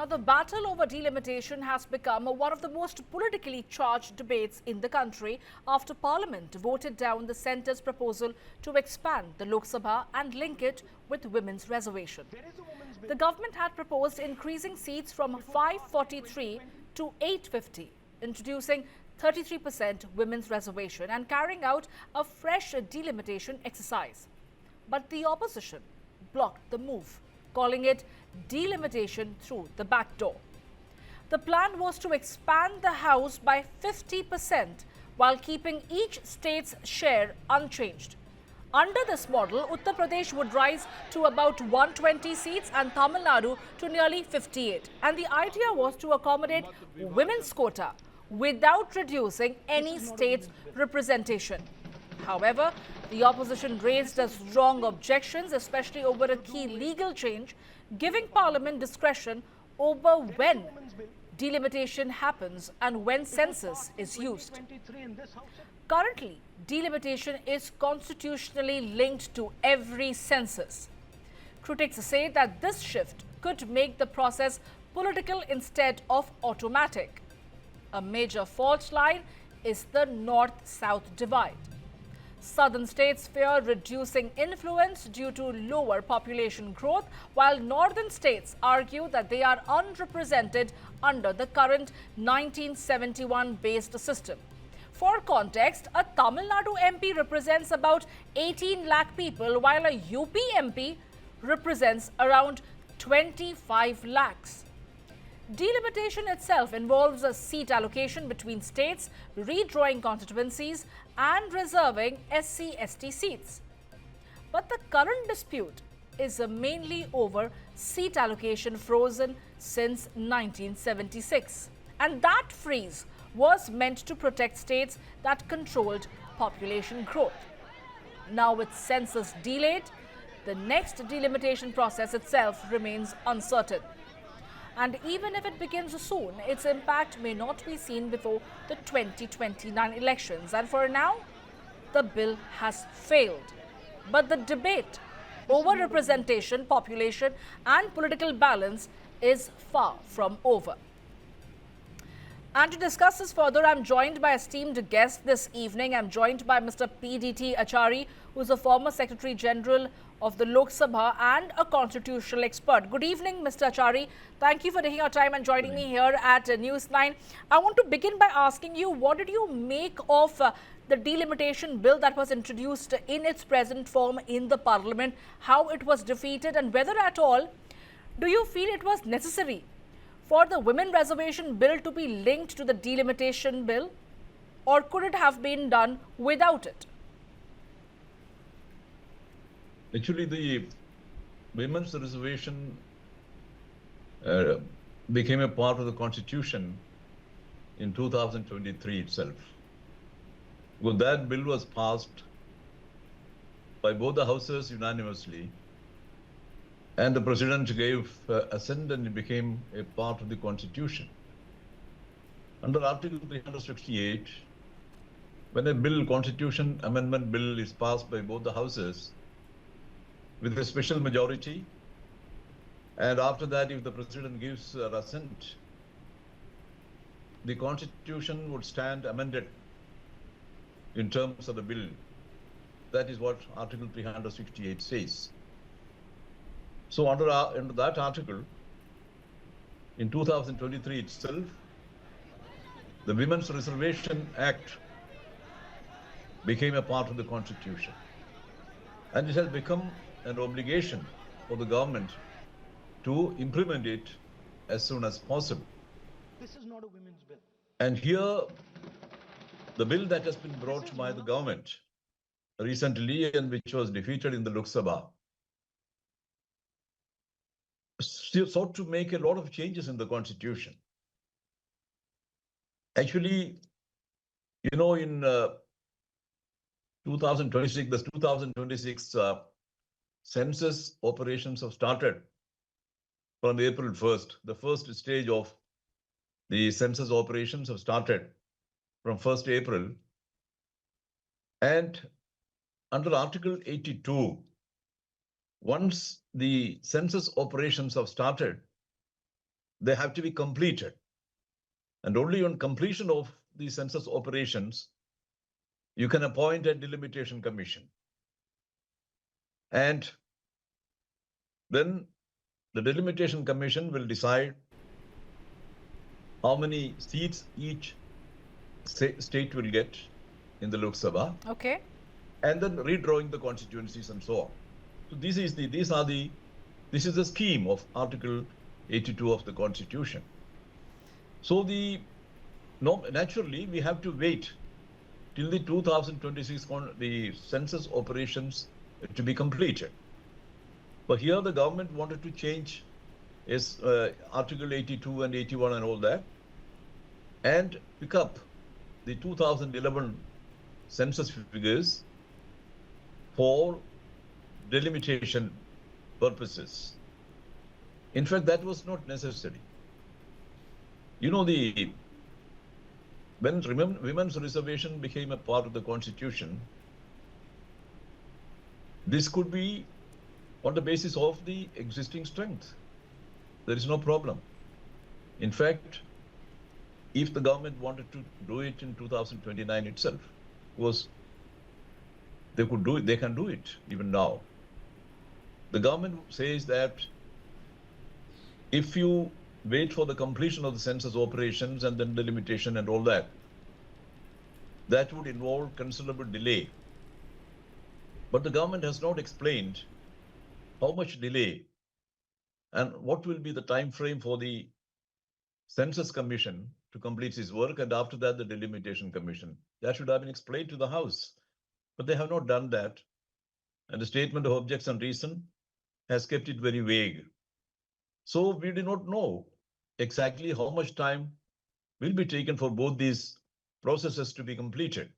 Now, the battle over delimitation has become one of the most politically charged debates in the country after Parliament voted down the centre's proposal to expand the Lok Sabha and link it with women's reservation. The government had proposed increasing seats from 543 to 850, introducing 33% women's reservation and carrying out a fresh delimitation exercise. But the opposition blocked the move, calling it delimitation through the back door. The plan was to expand the House by 50% while keeping each state's share unchanged. Under this model, Uttar Pradesh would rise to about 120 seats and Tamil Nadu to nearly 58. And the idea was to accommodate women's quota without reducing any state's representation. However, the opposition raised strong objections, especially over a key legal change, giving Parliament discretion over when delimitation happens and when census is used. Currently, delimitation is constitutionally linked to every census. Critics say that this shift could make the process political instead of automatic. A major fault line is the north-south divide. Southern states fear reducing influence due to lower population growth, while northern states argue that they are unrepresented under the current 1971-based system. For context, a Tamil Nadu MP represents about 18 lakh people, while a UP MP represents around 25 lakhs. Delimitation itself involves a seat allocation between states, redrawing constituencies and reserving SC/ST seats. But the current dispute is mainly over seat allocation frozen since 1976. And that freeze was meant to protect states that controlled population growth. Now with census delayed, the next delimitation process itself remains uncertain. And even if it begins soon, its impact may not be seen before the 2029 elections. And for now, the bill has failed. But the debate over representation, population and political balance is far from over. And to discuss this further, I'm joined by esteemed guests this evening. I'm joined by Mr. P.D.T. Achari, who is a former Secretary General of the Lok Sabha and a constitutional expert. Good evening, Mr. Achari. Thank you for taking your time and joining me here at News 9. I want to begin by asking you, what did you make of the delimitation bill that was introduced in its present form in the Parliament, how it was defeated, and whether at all do you feel it was necessary for the women reservation bill to be linked to the delimitation bill, or could it have been done without it? Actually, the women's reservation became a part of the Constitution in 2023 itself. Well, that bill was passed by both the houses unanimously, and the President gave assent, and it became a part of the Constitution. Under Article 368, when a Constitution Amendment Bill is passed by both the houses, with a special majority, and after that, if the President gives assent, the Constitution would stand amended in terms of the bill. That is what Article 368 says. So under that article, in 2023 itself, the Women's Reservation Act became a part of the Constitution. And it has become an obligation for the government to implement it as soon as possible. This is not a women's bill. And here, the bill that has been brought by the government recently and which was defeated in the Lok Sabha sought to make a lot of changes in the Constitution. Actually, you know, in 2026, the 2026 census operations have started from April 1st. The first stage of the census operations have started from 1st April. And under Article 82, once the census operations have started, they have to be completed. And only on completion of the census operations, you can appoint a delimitation commission. And then the delimitation commission will decide how many seats each state will get in the Lok Sabha, Okay. and then redrawing the constituencies and so on. So this is the scheme of Article 82 of the Constitution. So naturally we have to wait till the 2026 the census operations to be completed. But here the government wanted to change Article 82 and 81 and all that, and pick up the 2011 census figures for delimitation purposes. In fact, that was not necessary. You know, when women's reservation became a part of the Constitution, this could be on the basis of the existing strength. There is no problem. In fact, if the government wanted to do it in 2029 itself, because they can do it even now. The government says that if you wait for the completion of the census operations and then delimitation and all that, that would involve considerable delay. But the government has not explained how much delay and what will be the time frame for the Census Commission to complete its work, and after that the Delimitation Commission. That should have been explained to the House, but they have not done that, and the statement of objects and reason has kept it very vague. So we do not know exactly how much time will be taken for both these processes to be completed.